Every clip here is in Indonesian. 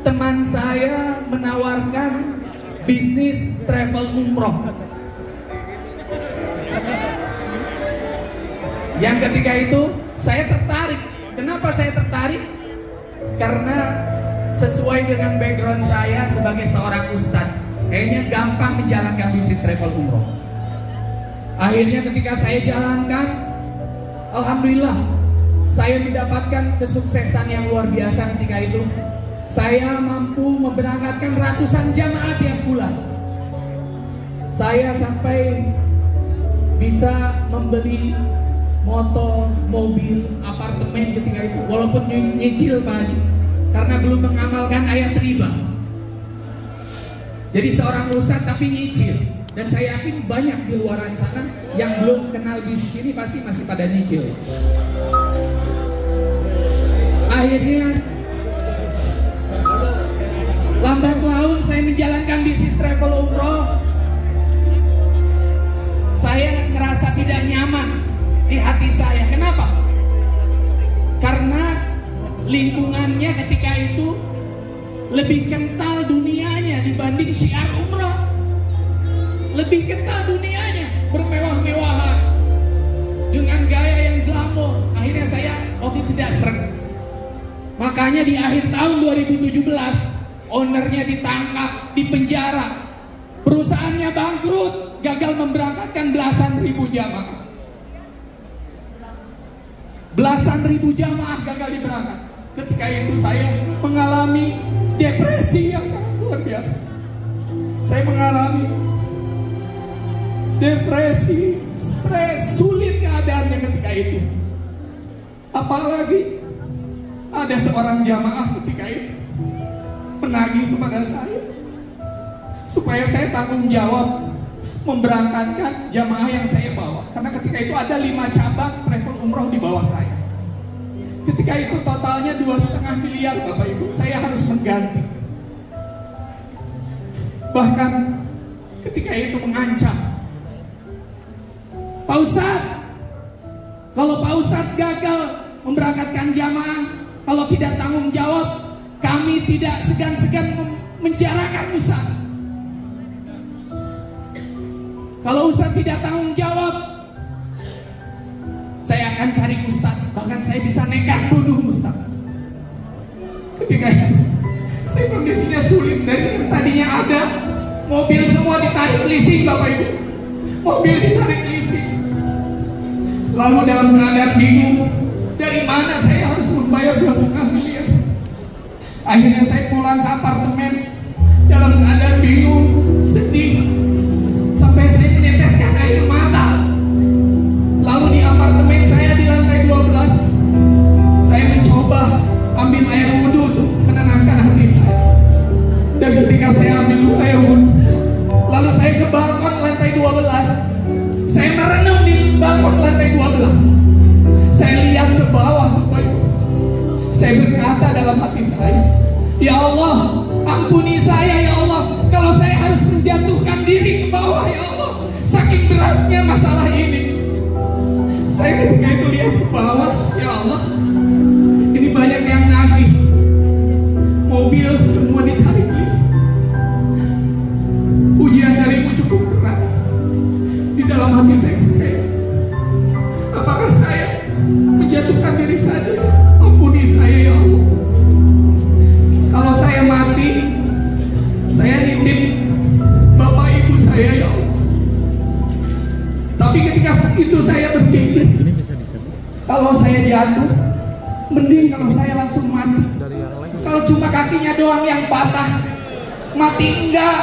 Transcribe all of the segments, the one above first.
teman saya menawarkan bisnis travel umroh. Yang ketika itu saya tertarik. Kenapa saya tertarik? Karena sesuai dengan background saya sebagai seorang ustadz, kayaknya gampang menjalankan bisnis travel umroh. Akhirnya ketika saya jalankan, alhamdulillah saya mendapatkan kesuksesan yang luar biasa ketika itu. Saya mampu memberangkatkan ratusan jamaah tiap bulan. Saya sampai bisa membeli motor, mobil, apartemen ketika itu, walaupun nyicil Pak Haji, karena belum mengamalkan ayat riba. Jadi seorang ustadz tapi nyicil. Dan saya yakin banyak di luar sana yang belum kenal bisnis ini pasti masih pada nyicil. Akhirnya lambat laun saya menjalankan bisnis travel umroh. Saya ngerasa tidak nyaman di hati saya. Kenapa? Karena lingkungannya ketika itu lebih kental dunianya dibanding syiar umroh. Lebih kental dunianya, bermewah-mewahan, dengan gaya yang glamor. Akhirnya saya waktu itu tidak sreg. Makanya di akhir tahun 2017 ownernya ditangkap, dipenjara, perusahaannya bangkrut, gagal memberangkatkan belasan ribu jamaah. Belasan ribu jamaah gagal diberangkat. Ketika itu saya mengalami depresi yang sangat luar biasa. Saya mengalami depresi, stres, sulit keadaannya ketika itu. Apalagi ada seorang jamaah ketika itu menagih kepada saya supaya saya tanggung jawab memberangkatkan jamaah yang saya bawa. Karena ketika itu ada 5 cabang travel umroh di bawah saya. Ketika itu totalnya 2,5 miliar Bapak Ibu. Saya harus mengganti. Bahkan ketika itu mengancam, Pak Ustadz, kalau Pak Ustadz gagal memberangkatkan jamaah, kalau tidak tanggung jawab, kami tidak segan-segan menjarakan Ustadz. Kalau Ustadz tidak tanggung jawab, saya akan cari Ustadz. Bahkan saya bisa nekat bunuh Ustadz. Ketika itu saya kondisinya sulit. Dari tadinya ada mobil semua ditarik leasing Bapak Ibu. Mobil ditarik leasing. Lalu dalam keadaan bingung, dari mana saya harus membayar 2,5 miliar. Akhirnya saya pulang ke apartemen dalam keadaan bingung, sedih, sampai saya meneteskan air mata. Lalu di apartemen saya di lantai 12, saya mencoba ambil air wudhu untuk menenangkan hati saya. Dan ketika saya ambil air wudhu, lalu saya ke balkon lantai 12. Saya merenung di balkon lantai 12. Saya lihat ke bawah Bapak Ibu. Saya berkata dalam hati saya, ya Allah, ampuni saya ya Allah, kalau saya harus menjatuhkan diri ke bawah ya Allah, saking beratnya masalah ini. Saya ketika itu lihat ke bawah, ya Allah, ini banyak yang nagih, mobil semua ditarik leasing. Ujian darimu cukup berat. Di dalam hati saya kayak, apakah saya menjatuhkan diri saja? Ampuni saya ya Allah. Kalau saya mati, saya nitip bapak ibu saya ya Allah. Tapi ketika itu saya berpikir, kalau saya jatuh, mending kalau saya langsung mati. Kalau cuma kakinya doang yang patah, mati enggak,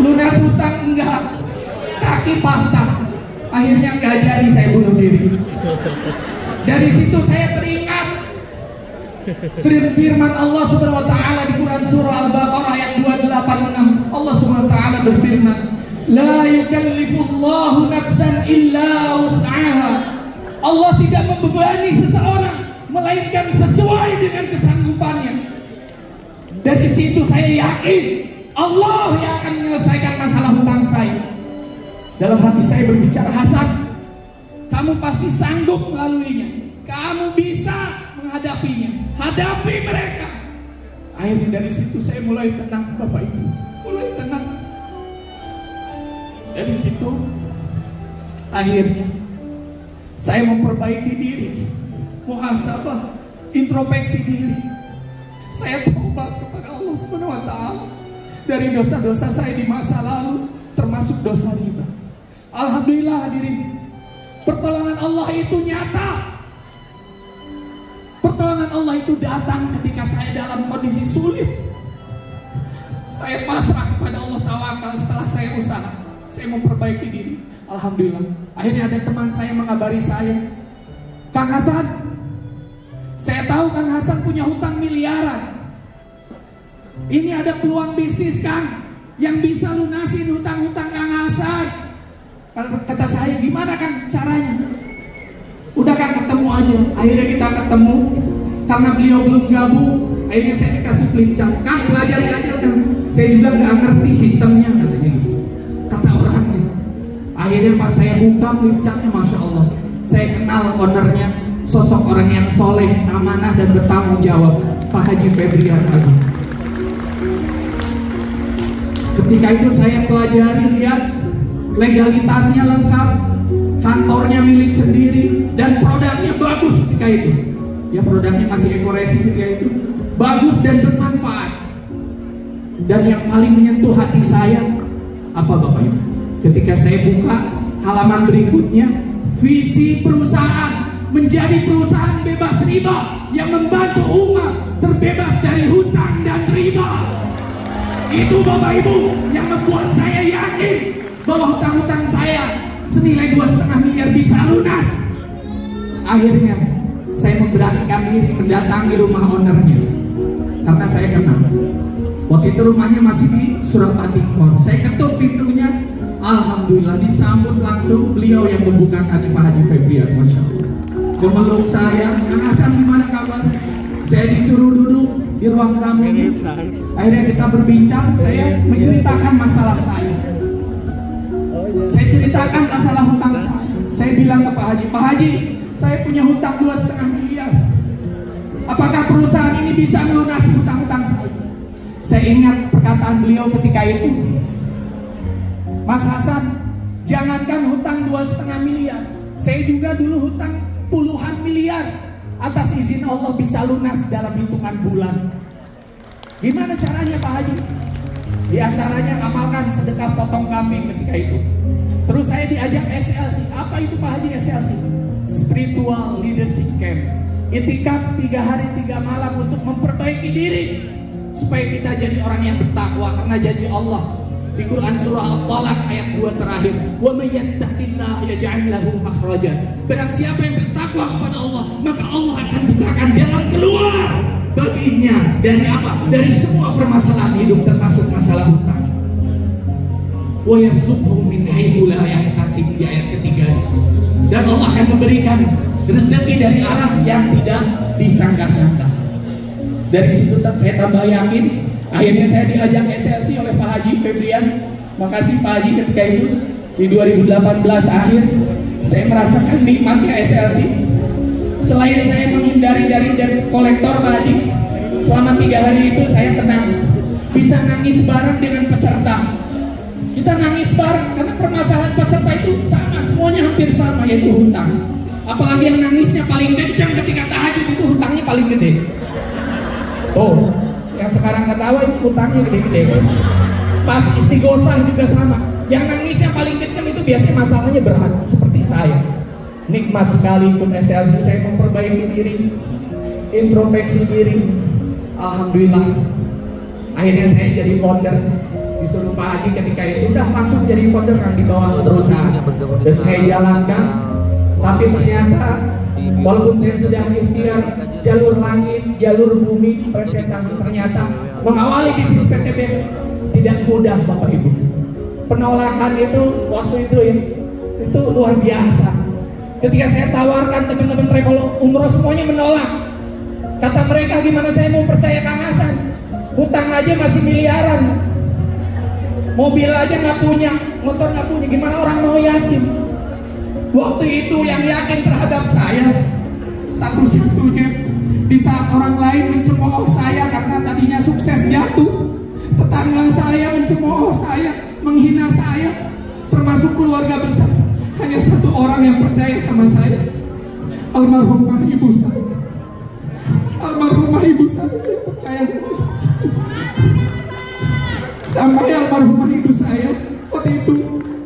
lunas hutang enggak, kaki patah. Akhirnya enggak jadi, saya bunuh diri. Dari situ saya teringat firman Allah Subhanahu wa taala di Quran surah Al-Baqarah ayat 286. Allah Subhanahu wa taala berfirman, la yukallifullahu nafsan illa wus'aha. Allah tidak membebani seseorang melainkan sesuai dengan kesanggupannya. Dari situ saya yakin Allah yang akan menyelesaikan masalah hutang saya. Dalam hati saya berbicara, Hasan, kamu pasti sanggup melaluinya. Kamu bisa menghadapinya. Hadapi mereka. Akhirnya dari situ saya mulai tenang Bapak Ibu, mulai tenang. Dari situ akhirnya saya memperbaiki diri, muhasabah, introspeksi diri. Saya tobat kepada Allah Subhanahu wa taala dari dosa-dosa saya di masa lalu, termasuk dosa riba. Alhamdulillah hadirin, pertolongan Allah itu nyata. Pertolongan Allah itu datang ketika saya dalam kondisi sulit. Saya pasrah kepada Allah, tawakal. Setelah saya usaha, saya memperbaiki diri. Alhamdulillah. Akhirnya ada teman saya mengabari saya, Kang Hasan, saya tahu Kang Hasan punya hutang miliaran. Ini ada peluang bisnis Kang yang bisa lunasin hutang-hutang Kang Hasan. Kata saya, gimana Kang caranya? Udah Kang, ketemu aja. Akhirnya kita ketemu. Karena beliau belum gabung, akhirnya saya dikasih flip chart. Kang, pelajari aja Kang. Saya juga nggak ngerti sistemnya, katanya. Kata orangnya. Akhirnya pas saya buka flip chartnya, Masya Allah, saya kenal ownernya. Sosok orang yang soleh, amanah dan bertanggung jawab, Pak Haji Febrian Agung. Ketika itu saya pelajari, lihat legalitasnya lengkap, kantornya milik sendiri, dan produknya bagus ketika itu. Ya, produknya masih ekoresi ketika itu, bagus dan bermanfaat. Dan yang paling menyentuh hati saya apa Bapak Ibu? Ketika saya buka halaman berikutnya, visi perusahaan menjadi perusahaan bebas riba yang membantu umat terbebas dari hutang dan riba. Itu Bapak Ibu yang membuat saya yakin bahwa hutang-hutang saya senilai 2,5 miliar bisa lunas. Akhirnya saya memberanikan diri mendatangi rumah ownernya karena saya kenal. Waktu itu rumahnya masih di Surapati Kor. Saya ketuk pintunya, alhamdulillah disambut langsung beliau yang membukakan, Pak Haji Febrian, Masya Allah. Memeluk saya, Kang Hasan gimana kabar? Saya disuruh duduk di ruang tamu. Akhirnya kita berbincang, saya menceritakan masalah saya. Saya ceritakan masalah hutang saya. Saya bilang ke Pak Haji, saya punya hutang 2,5 miliar. Apakah perusahaan ini bisa melunasi hutang-hutang saya? Saya ingat perkataan beliau ketika itu, Mas Hasan, jangankan hutang 2,5 miliar, saya juga dulu hutang puluhan miliar. Atas izin Allah bisa lunas dalam hitungan bulan. Gimana caranya Pak Haji? Di antaranya amalkan sedekah potong kambing ketika itu. Terus saya diajak SLC. Apa itu Pak Haji SLC? Spiritual Leadership Camp. Itikaf 3 hari 3 malam untuk memperbaiki diri supaya kita jadi orang yang bertakwa, karena janji Allah di Quran surah Al-Talaq ayat 2 terakhir, wa may yattaqillaha yaj'al lahu makhrajan. Barang siapa yang bertakwa kepada Allah, maka Allah akan bukakan jalan keluar baginya dari apa? Dari semua permasalahan hidup, termasuk masalah hutang. Wa yarzuqhu min haitsu la yahtasib, di ayat ketiga. Dan Allah akan memberikan rezeki dari arah yang tidak disangka-sangka. Dari situ saya tambah yakin. Akhirnya saya diajak SLC oleh Pak Haji Febrian. Makasih Pak Haji, ketika itu di 2018 akhir saya merasakan nikmatnya SLC. Selain saya menghindari dari debt kolektor Pak Haji, selama 3 hari itu saya tenang, bisa nangis bareng dengan peserta. Kita nangis bareng karena permasalahan peserta itu sama, semuanya hampir sama, yaitu hutang. Apalagi yang nangisnya paling kencang ketika tahajud itu hutangnya paling gede. Tuh, yang sekarang ketawa itu hutangnya gede-gede. Pas istighosah juga sama. Yang nangisnya paling kencang itu biasanya masalahnya berat, seperti saya. Nikmat sekali ikut SLC, saya memperbaiki diri, introspeksi diri. Alhamdulillah. Akhirnya saya jadi founder. Disuruh Pak Haji ketika itu udah langsung jadi founder kan di bawah perusahaan. Dan saya jalankan. Tapi ternyata walaupun saya sudah ikhtiar jalur langit, jalur bumi, presentasi, ternyata mengawali bisnis PTBS tidak mudah Bapak Ibu. Penolakan itu waktu itu ya, itu luar biasa. Ketika saya tawarkan teman-teman travel umroh semuanya menolak. Kata mereka, gimana saya mau percaya Kang Hasan? Hutang aja masih miliaran, mobil aja nggak punya, motor nggak punya, gimana orang mau yakin? Waktu itu yang yakin terhadap saya satu-satunya, di saat orang lain mencemooh saya karena tadinya sukses memfitnah saya, mencemooh saya, menghina saya, termasuk keluarga besar. Hanya satu orang yang percaya sama saya, almarhumah ibu saya. Almarhumah ibu saya yang percaya sama saya. Sampai almarhumah ibu saya waktu itu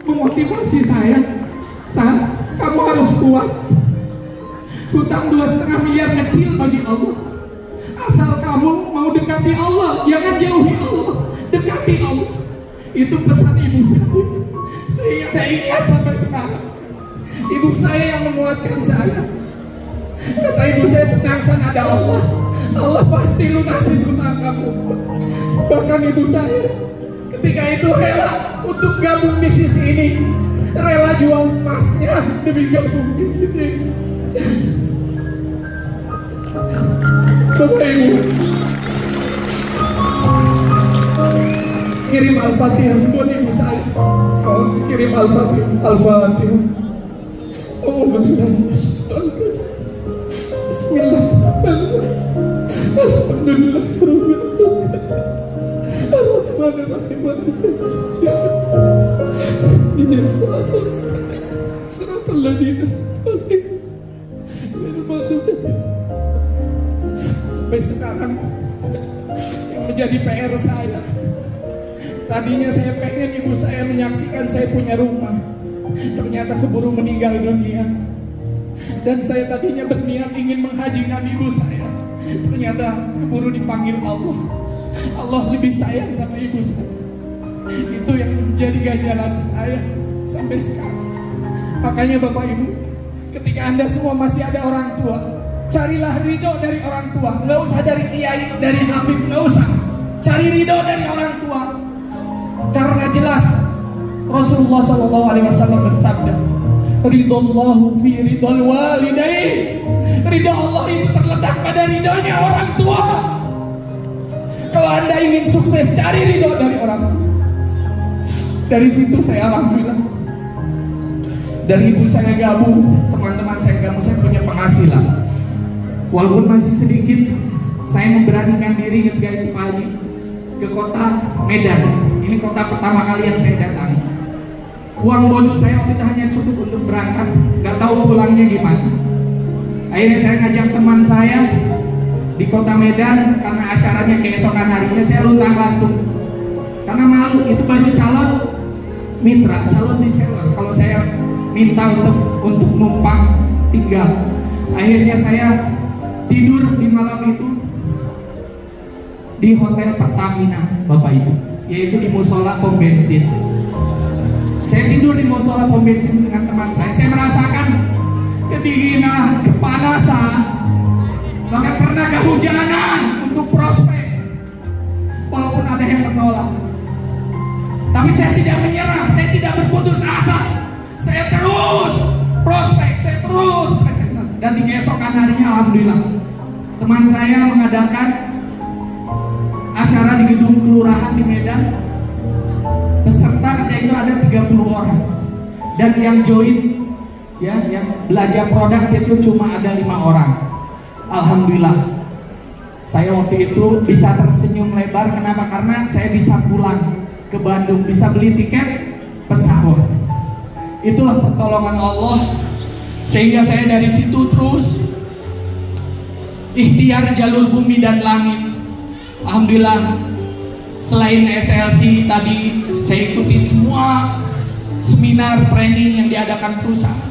memotivasi saya, "San, kamu harus kuat. Hutang 2,5 miliar kecil bagi Allah. Asal kamu mau dekati Allah, jangan jauhi Allah, dekati Allah." Itu pesan ibu saya. Sehingga saya ingat sampai sekarang. Ibu saya yang menguatkan saya. Kata ibu saya, "Tenang San, ada Allah. Allah pasti lunasin hutang kamu." Bahkan ibu saya ketika itu rela untuk gabung bisnis ini, rela jual emasnya demi gabung bisnis ini. Bapak Ibu, kirim Al-Fatihah buat ibu saya. Kirim Al-Fatihah. Al-Fatihah. Bismillahirrahmanirrahim. Alhamdulillahirabbil alamin. Ar-Rahmanir-Rahim. Ihdinas siratal mustaqim. Siratal ladzina sampai sekarang yang menjadi PR saya, tadinya saya pengen ibu saya menyaksikan saya punya rumah, ternyata keburu meninggal dunia. Dan saya tadinya berniat ingin menghajikan ibu saya, ternyata keburu dipanggil Allah. Allah lebih sayang sama ibu saya. Itu yang menjadi ganjalan saya sampai sekarang. Makanya Bapak Ibu, ketika Anda semua masih ada orang tua, carilah ridho dari orang tua. Nggak usah dari kiai, dari habib, nggak usah. Cari ridho dari orang tua. Karena jelas Rasulullah SAW bersabda, "Ridhollahu fi ridhol walidain." Ridho Allah itu terletak pada ridhonya orang tua. Kalau Anda ingin sukses, cari ridho dari orang tua. Dari situ saya alhamdulillah, dari ibu saya gabung, teman-teman saya gabung, saya punya penghasilan. Walaupun masih sedikit, saya memberanikan diri ketika itu pagi ke kota Medan. Ini kota pertama kali yang saya datangi. Uang bonus saya waktu itu hanya cukup untuk berangkat, nggak tahu pulangnya gimana. Akhirnya saya ngajak teman saya di kota Medan, karena acaranya keesokan harinya. Saya luntang-lantung karena malu, itu baru calon mitra, calon reseller. Kalau saya minta untuk numpang tinggal, akhirnya saya tidur di malam itu di hotel Pertamina, Bapak Ibu, yaitu di musola pom bensin. Saya tidur di musola pom bensin dengan teman saya. Saya merasakan kedinginan, kepanasan, bahkan pernah kehujanan untuk prospek. Walaupun ada yang menolak, tapi saya tidak menyerah, saya tidak berputus asa. Saya terus prospek, saya terus presentasi. Dan di keesokan harinya alhamdulillah, teman saya mengadakan acara di gedung kelurahan di Medan. Peserta ketika itu ada 30 orang. Dan yang join, ya, yang belanja produk itu cuma ada 5 orang. Alhamdulillah, saya waktu itu bisa tersenyum lebar. Kenapa? Karena saya bisa pulang ke Bandung, bisa beli tiket pesawat. Itulah pertolongan Allah. Sehingga saya dari situ terus ikhtiar jalur bumi dan langit. Alhamdulillah, selain SLC tadi, saya ikuti semua seminar training yang diadakan perusahaan.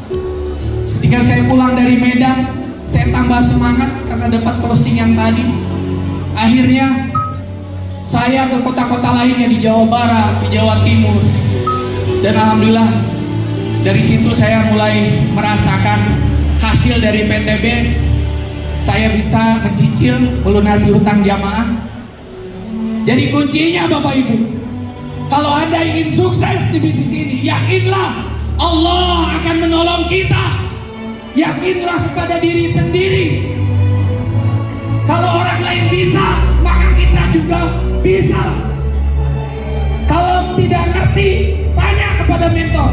Ketika saya pulang dari Medan, saya tambah semangat karena dapat closing yang tadi. Akhirnya saya ke kota-kota lainnya di Jawa Barat, di Jawa Timur. Dan alhamdulillah, dari situ saya mulai merasakan hasil dari PTBS. Saya bisa mencicil, melunasi hutang jamaah. Jadi kuncinya Bapak Ibu, kalau Anda ingin sukses di bisnis ini, yakinlah Allah akan menolong kita. Yakinlah kepada diri sendiri. Kalau orang lain bisa, maka kita juga bisa. Kalau tidak ngerti, tanya kepada mentor.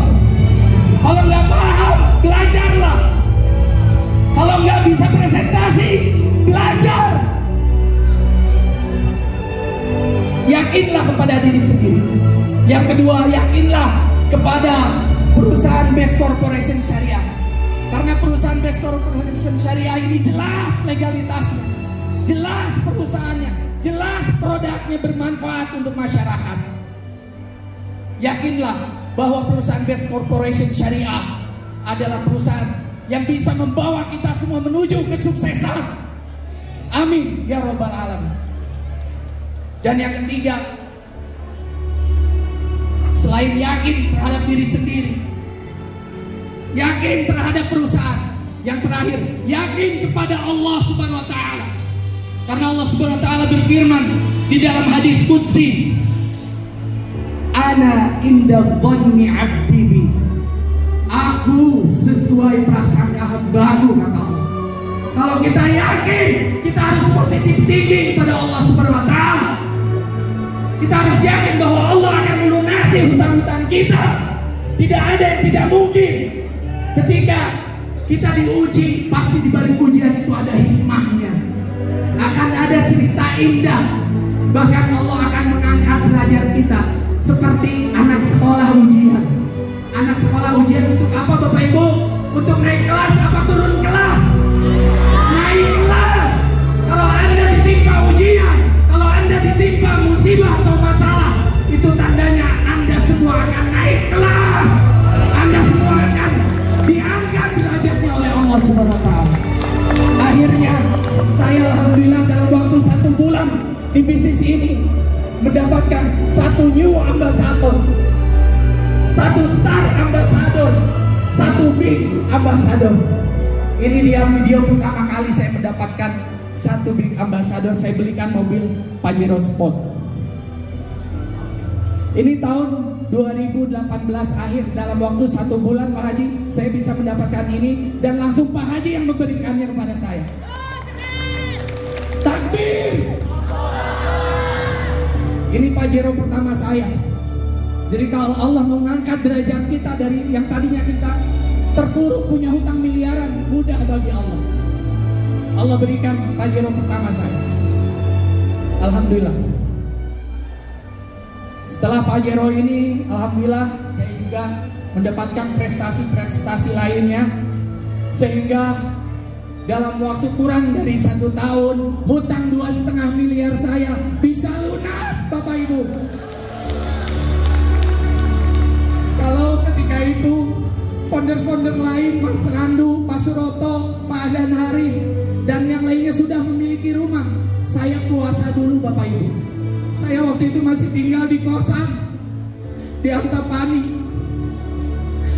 Kalau nggak paham, belajarlah. Kalau nggak bisa presentasi, belajar. yakinlah kepada diri sendiri. Yang kedua, yakinlah kepada perusahaan Best Corporation Syariah. Karena perusahaan Best Corporation Syariah ini jelas legalitasnya, jelas perusahaannya, jelas produknya bermanfaat untuk masyarakat. Yakinlah bahwa perusahaan Best Corporation Syariah adalah perusahaan yang bisa membawa kita semua menuju kesuksesan. Amin ya Rabbal Alamin. Dan yang ketiga, selain yakin terhadap diri sendiri, yakin terhadap perusahaan, yang terakhir, yakin kepada Allah Subhanahu wa taala. Karena Allah Subhanahu wa taala berfirman di dalam hadis qudsi, "Ana inda dhanni 'abdi bi." Aku sesuai prasangka hambaku, kata Allah. Kalau kita yakin, kita harus positif tinggi kepada Allah Subhanahu wa taala. Kita harus yakin bahwa Allah akan melunasi hutang-hutang kita. Tidak ada yang tidak mungkin. Ketika kita diuji, pasti di balik ujian itu ada hikmahnya. Akan ada cerita indah. Bahkan Allah akan mengangkat derajat kita. Seperti anak sekolah ujian. Anak sekolah ujian untuk apa Bapak Ibu? Untuk naik kelas apa turun kelas? Naik kelas. Kalau Anda ditimpa ujian, kalau Anda ditimpa musibah atau masalah, itu tandanya Anda semua akan naik kelas. Anda semua akan diangkat derajatnya oleh Allah Subhanahu wa taala. Akhirnya saya alhamdulillah dalam waktu 1 bulan di bisnis ini mendapatkan 1 new ambassador, 1 star ambassador, 1 big ambassador. Ini dia video pertama kali saya mendapatkan 1 big ambassador. Saya belikan mobil Pajero Sport. Ini tahun 2018 akhir, dalam waktu 1 bulan Pak Haji saya bisa mendapatkan ini, dan langsung Pak Haji yang memberikannya kepada saya. Takbir. Ini Pajero pertama saya. Jadi kalau Allah mengangkat derajat kita dari yang tadinya kita terpuruk punya hutang miliaran, mudah bagi Allah. Allah berikan Pajero pertama saya. Alhamdulillah. Setelah Pajero ini, alhamdulillah saya juga mendapatkan prestasi-prestasi lainnya, sehingga dalam waktu kurang dari 1 tahun hutang 2,5 miliar saya bisa lunas, Bapak Ibu. Kalau ketika itu founder-founder lain, Mas Randu, Pak Suroto, Pak Ahlan Haris, dan yang lainnya sudah memiliki rumah, saya puasa dulu Bapak Ibu. Saya waktu itu masih tinggal di kosan di Antapani.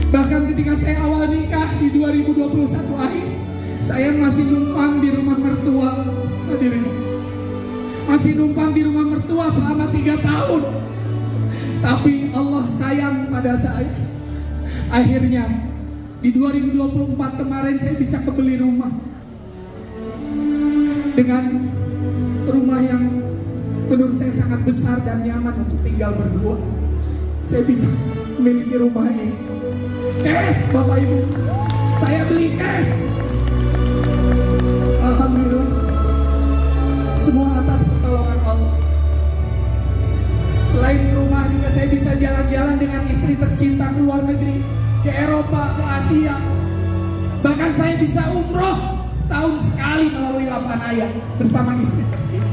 Bahkan ketika saya awal nikah di 2021 akhir, saya masih numpang di rumah mertua. Hadirin, masih numpang di rumah mertua selama 3 tahun. Tapi Allah sayang pada saya. Akhirnya di 2024 kemarin saya bisa kebeli rumah, dengan rumah yang menurut saya sangat besar dan nyaman untuk tinggal berdua. Saya bisa memiliki rumah ini cash, Bapak Ibu. Saya beli cash. Alhamdulillah, semua atas pertolongan Allah. Selain rumah juga saya bisa jalan-jalan dengan istri tercinta ke luar negeri, ke Eropa, ke Asia. Bahkan saya bisa umroh setahun sekali melalui Lavanaya bersama istri tercinta.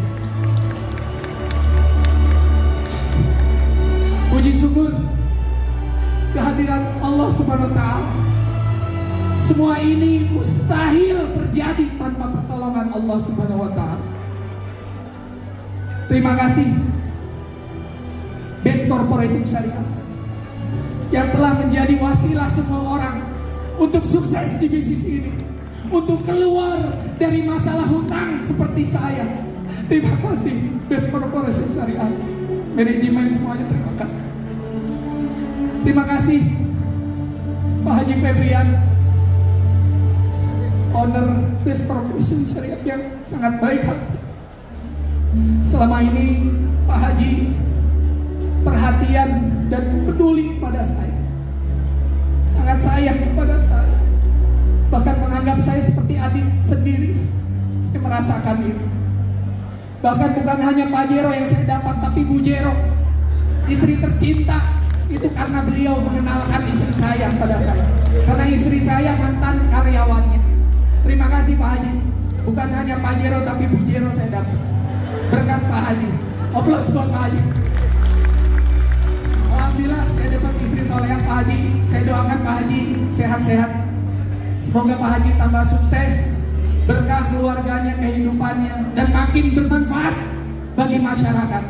Puji syukur kehadiran Allah Subhanahu wa taala. Semua ini mustahil terjadi tanpa pertolongan Allah Subhanahu wa taala. Terima kasih Best Corporation Syariah yang telah menjadi wasilah semua orang untuk sukses di bisnis ini, untuk keluar dari masalah hutang seperti saya. Terima kasih Best Corporation Syariah, manajemen semuanya, terima kasih. Terima kasih Pak Haji Febrian, owner Best Corporation Syariah, yang sangat baik hati. Selama ini Pak Haji perhatian dan peduli pada saya, sangat sayang kepada saya, bahkan menganggap saya seperti adik sendiri. Saya merasakan itu. Bahkan bukan hanya Pak Jero yang saya dapat, tapi Bu Jero, istri tercinta. Itu karena beliau mengenalkan istri saya pada saya. Karena istri saya mantan karyawannya. Terima kasih Pak Haji. Bukan hanya Pak Jero, tapi Bu Jero saya dapat berkat Pak Haji. Aplaus buat Pak Haji. Alhamdulillah saya dapat istri solehah Pak Haji. Saya doakan Pak Haji sehat-sehat. Semoga Pak Haji tambah sukses, berkah keluarganya, kehidupannya, dan makin bermanfaat bagi masyarakat,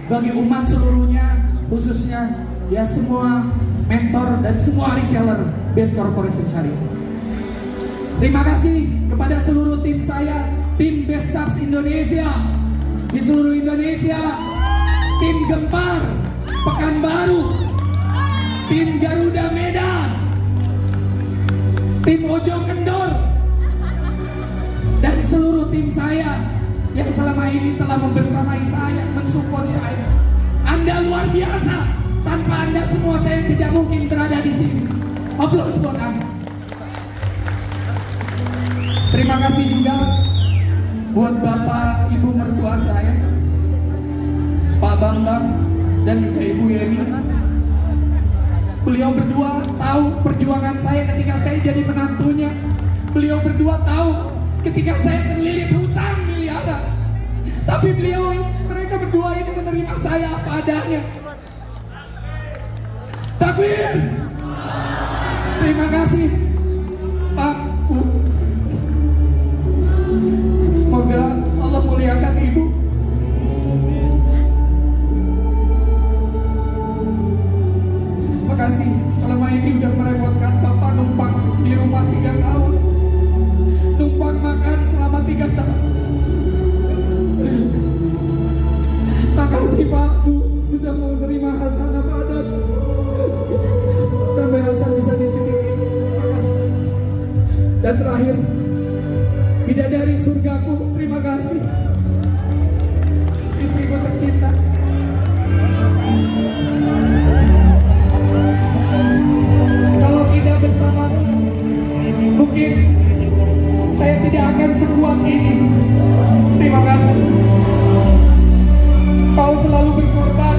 bagi umat seluruhnya, khususnya ya semua mentor dan semua reseller Best Corporation Syariah. Terima kasih kepada seluruh tim saya, tim Best Stars Indonesia di seluruh Indonesia, tim Gempar Pekanbaru, tim Garuda Medan, tim Ojo Kendor, dan seluruh tim saya yang selama ini telah membersamai saya, mensupport saya. Anda luar biasa. Tanpa Anda semua saya tidak mungkin berada di sini. Aplaus buat Anda. Terima kasih juga buat Bapak Ibu mertua saya, Pak Bambang dan juga Ibu Yeni. Beliau berdua tahu perjuangan saya ketika saya jadi menantunya. Beliau berdua tahu ketika saya terlilit hutang miliaran. Tapi mereka berdua ini menerima saya apa adanya. Takbir. Terima kasih Pak, Bu. Semoga Allah muliakan Ibu. Makasih selama ini udah merepotkan Bapak numpang di rumah 3 tahun, numpang makan selama 3 tahun. Makasih Pak, Bu sudah mau menerima hasanah padaku sampai Hasan bisa di titik ini. Makasih. Dan terakhir, bidadari surgaku, terima kasih istriku tercinta. Kalau tidak bersama, mungkin saya tidak akan sekuat ini. Terima kasih. Kau selalu berkorban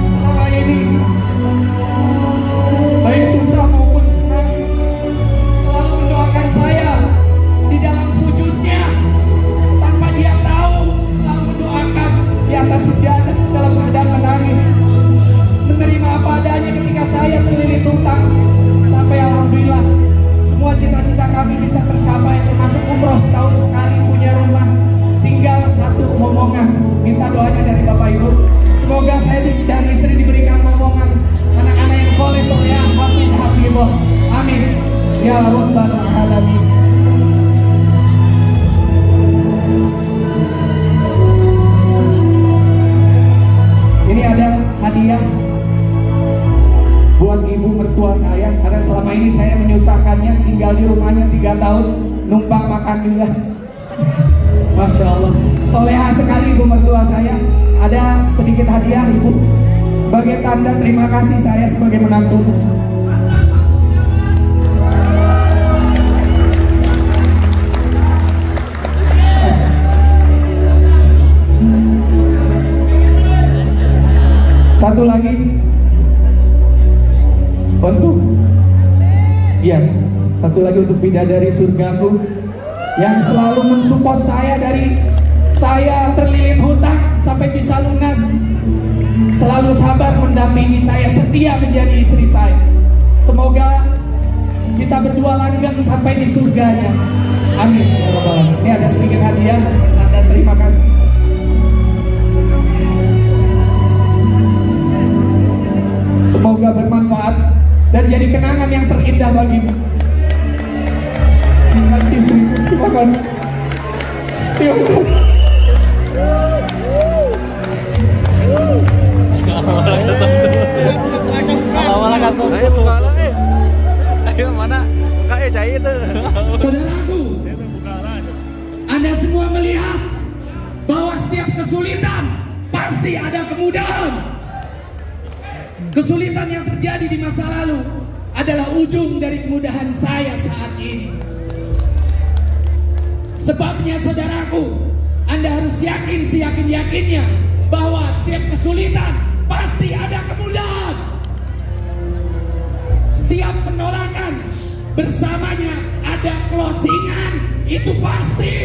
selama ini, baik susah maupun senang, selalu mendoakan saya di dalam sujudnya tanpa dia tahu, selalu mendoakan di atas sejadah dalam keadaan menangis, menerima apa adanya ketika saya terlilit hutang, sampai alhamdulillah semua cita-cita kami bisa tercapai, termasuk umroh setahun sekali, punya rumah, tinggal satu momongan. Minta doanya dari Bapak Ibu, semoga saya dan istri diberikan momongan, anak-anak yang soleh solehah, hafidh. Amin ya rabbal alamin. Ini ada hadiah buat ibu mertua saya, karena selama ini saya menyusahkannya, tinggal di rumahnya 3 tahun, numpang makan juga. Masya Allah, soleha sekali ibu mertua saya. Ada sedikit hadiah ibu, sebagai tanda terima kasih saya sebagai menantu. Satu lagi untuk, ya, satu lagi untuk bidadari surgaku yang selalu mensupport saya dari saya terlilit hutang sampai bisa lunas, selalu sabar mendampingi saya, setia menjadi istri saya. Semoga kita berdua langgeng sampai di surganya. Amin ya rabbal alamin. Ini ada sedikit hadiah, tanda terima kasih. Semoga bermanfaat dan jadi kenangan yang terindah bagimu. Terima kasih istriku, terima kasih. Terima kasih. Awal-awal kasih. Ayo buka lah, ayo mana? Buka cai itu. Saudaraku, Anda semua melihat bahwa setiap kesulitan pasti ada kemudahan. Kesulitan yang terjadi di masa lalu adalah ujung dari kemudahan saya saat ini. Sebabnya saudaraku, Anda harus yakin seyakin-yakinnya bahwa setiap kesulitan pasti ada kemudahan. Setiap penolakan bersamanya ada closingan, itu pasti.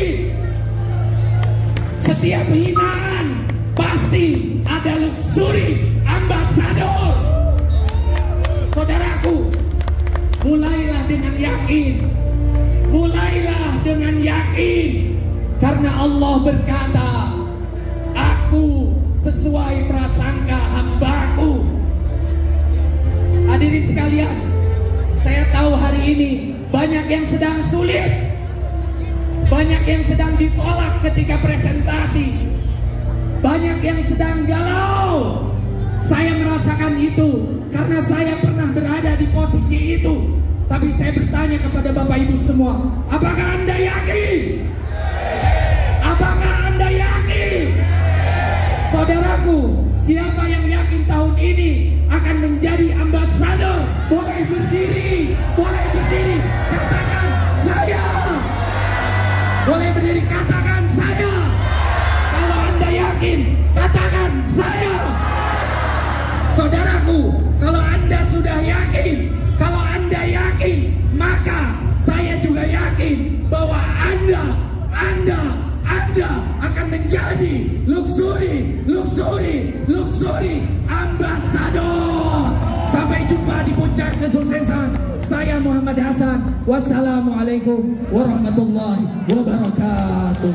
Setiap hinaan pasti ada luxury ambassador. Saudaraku, mulailah dengan yakin. Mulailah dengan yakin. Karena Allah berkata, aku sesuai prasangka hambaku. Hadirin sekalian, saya tahu hari ini banyak yang sedang sulit, banyak yang sedang ditolak ketika presentasi, banyak yang sedang galau. Saya merasakan itu karena saya pernah berada di posisi itu. Tapi saya bertanya kepada Bapak Ibu semua, apakah Anda yakin? Apakah Anda yakin? Saudaraku, siapa yang yakin tahun ini akan menjadi ambasador? Boleh berdiri, boleh berdiri, katakan saya. Boleh berdiri, katakan saya. Kalau Anda yakin, katakan saya. Saudaraku, kalau Anda sudah yakin, kalau Anda yakin, maka saya juga yakin bahwa Anda akan menjadi luxury ambassador. Sampai jumpa di puncak kesuksesan. Saya Muhammad Hasan. Wassalamualaikum warahmatullahi wabarakatuh.